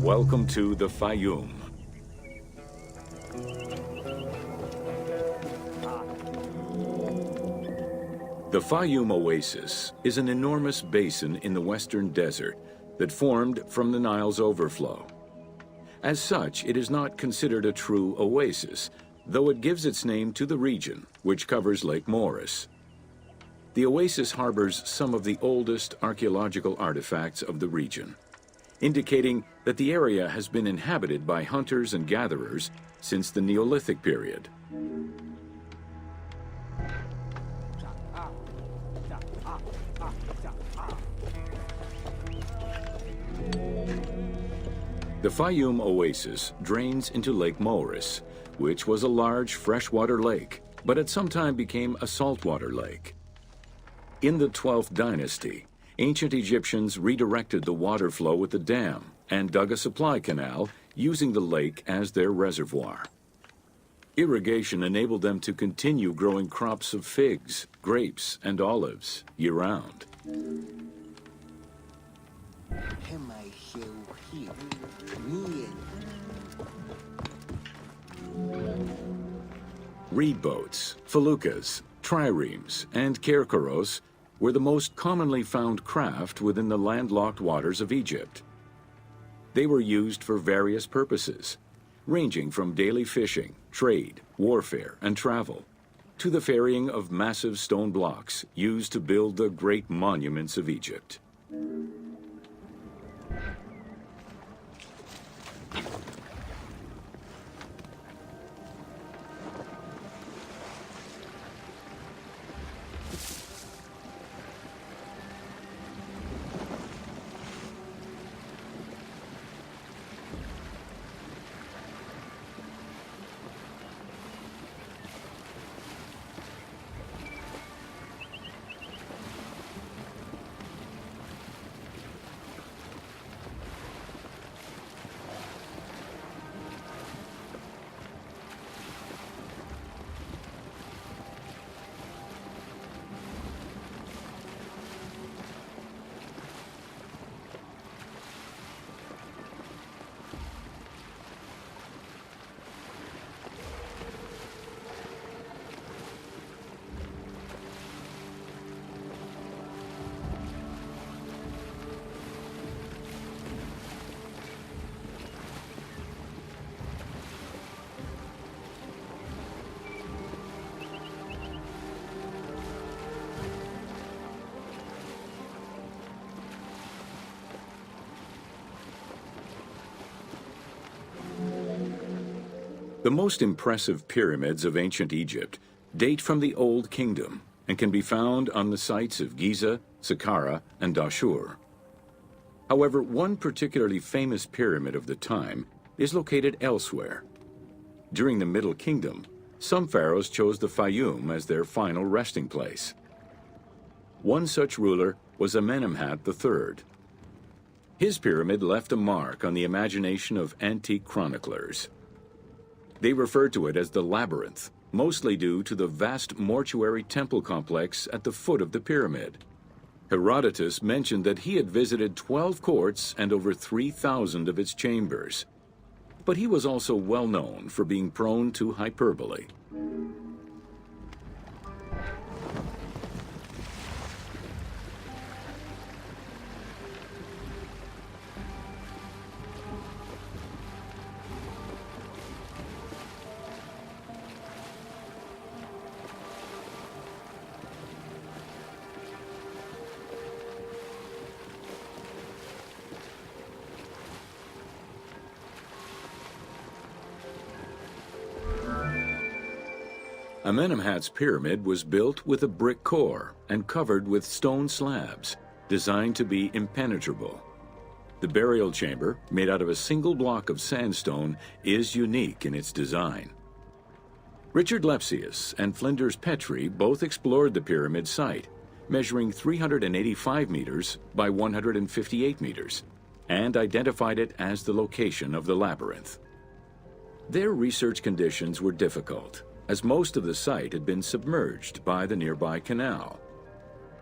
Welcome to the Faiyum. The Faiyum Oasis is an enormous basin in the western desert that formed from the Nile's overflow. As such, it is not considered a true oasis, though it gives its name to the region, which covers Lake Moeris. The oasis harbors some of the oldest archaeological artifacts of the region, indicating that the area has been inhabited by hunters and gatherers since the Neolithic period. The Faiyum Oasis drains into Lake Moeris, which was a large freshwater lake, but at some time became a saltwater lake. In the 12th dynasty, ancient Egyptians redirected the water flow with a dam and dug a supply canal using the lake as their reservoir. Irrigation enabled them to continue growing crops of figs, grapes, and olives year-round. Reed boats, feluccas, triremes, and kerkeros were the most commonly found craft within the landlocked waters of Egypt. They were used for various purposes, ranging from daily fishing, trade, warfare, and travel, to the ferrying of massive stone blocks used to build the great monuments of Egypt. The most impressive pyramids of ancient Egypt date from the Old Kingdom and can be found on the sites of Giza, Saqqara, and Dashur. However, one particularly famous pyramid of the time is located elsewhere. During the Middle Kingdom, some pharaohs chose the Faiyum as their final resting place. One such ruler was Amenemhat III. His pyramid left a mark on the imagination of antique chroniclers. They refer to it as the Labyrinth, mostly due to the vast mortuary temple complex at the foot of the pyramid. Herodotus mentioned that he had visited 12 courts and over 3,000 of its chambers. But he was also well known for being prone to hyperbole. Amenemhat's pyramid was built with a brick core and covered with stone slabs, designed to be impenetrable. The burial chamber, made out of a single block of sandstone, is unique in its design. Richard Lepsius and Flinders Petrie both explored the pyramid site, measuring 385 meters by 158 meters, and identified it as the location of the labyrinth. Their research conditions were difficult, as most of the site had been submerged by the nearby canal.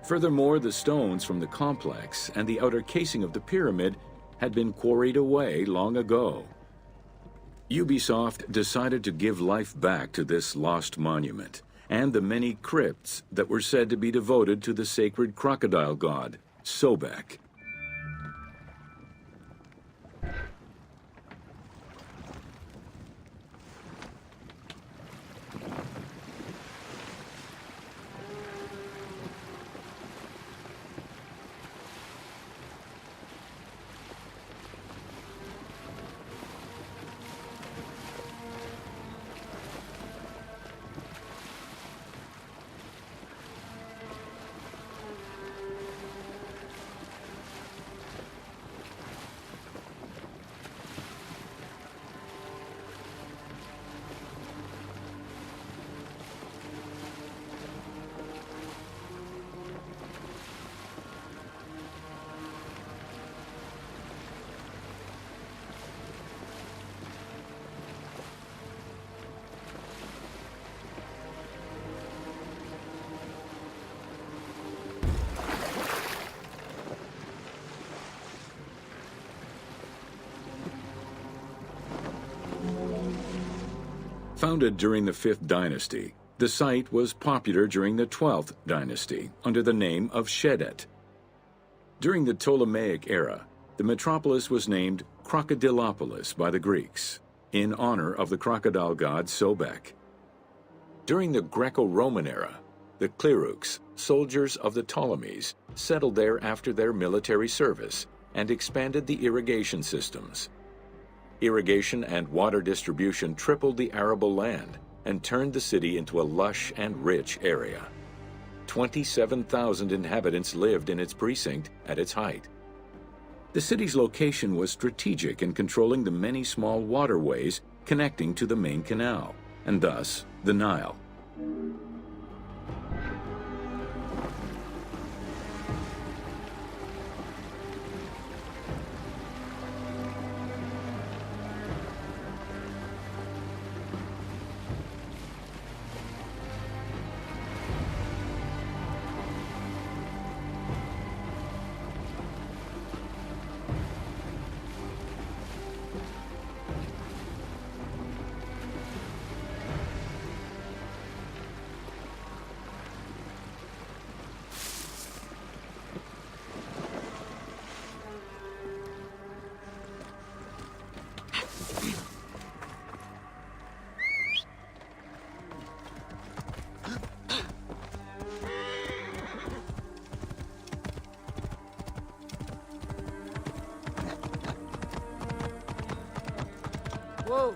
Furthermore, the stones from the complex and the outer casing of the pyramid had been quarried away long ago. Ubisoft decided to give life back to this lost monument and the many crypts that were said to be devoted to the sacred crocodile god, Sobek. Founded during the 5th dynasty, the site was popular during the 12th dynasty under the name of Shedet. During the Ptolemaic era, the metropolis was named Crocodilopolis by the Greeks, in honor of the crocodile god Sobek. During the Greco-Roman era, the Cleruks, soldiers of the Ptolemies, settled there after their military service and expanded the irrigation systems. Irrigation and water distribution tripled the arable land and turned the city into a lush and rich area. 27,000 inhabitants lived in its precinct at its height. The city's location was strategic in controlling the many small waterways connecting to the main canal, and thus the Nile. Whoa.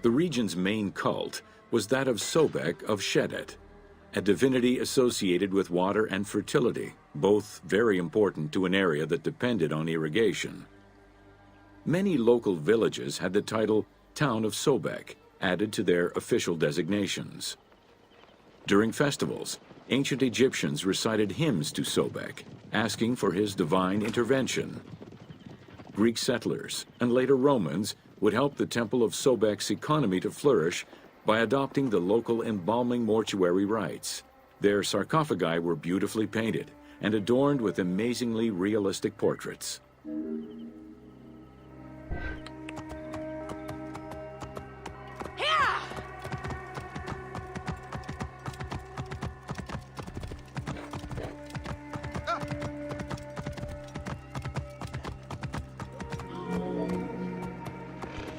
The region's main cult was that of Sobek of Shedet, a divinity associated with water and fertility, both very important to an area that depended on irrigation. Many local villages had the title Town of Sobek added to their official designations. During festivals, ancient Egyptians recited hymns to Sobek, asking for his divine intervention. Greek settlers, and later Romans, would help the Temple of Sobek's economy to flourish by adopting the local embalming mortuary rites. Their sarcophagi were beautifully painted and adorned with amazingly realistic portraits.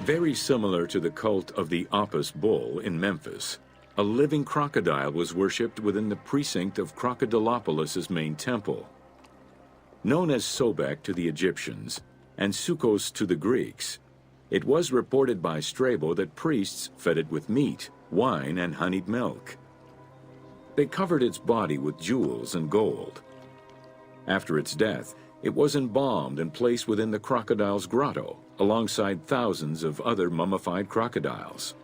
Very similar to the cult of the Apis bull in Memphis, a living crocodile was worshipped within the precinct of Crocodilopolis's main temple. Known as Sobek to the Egyptians and Sukkos to the Greeks, it was reported by Strabo that priests fed it with meat, wine, and honeyed milk. They covered its body with jewels and gold. After its death, it was embalmed and placed within the crocodile's grotto, alongside thousands of other mummified crocodiles.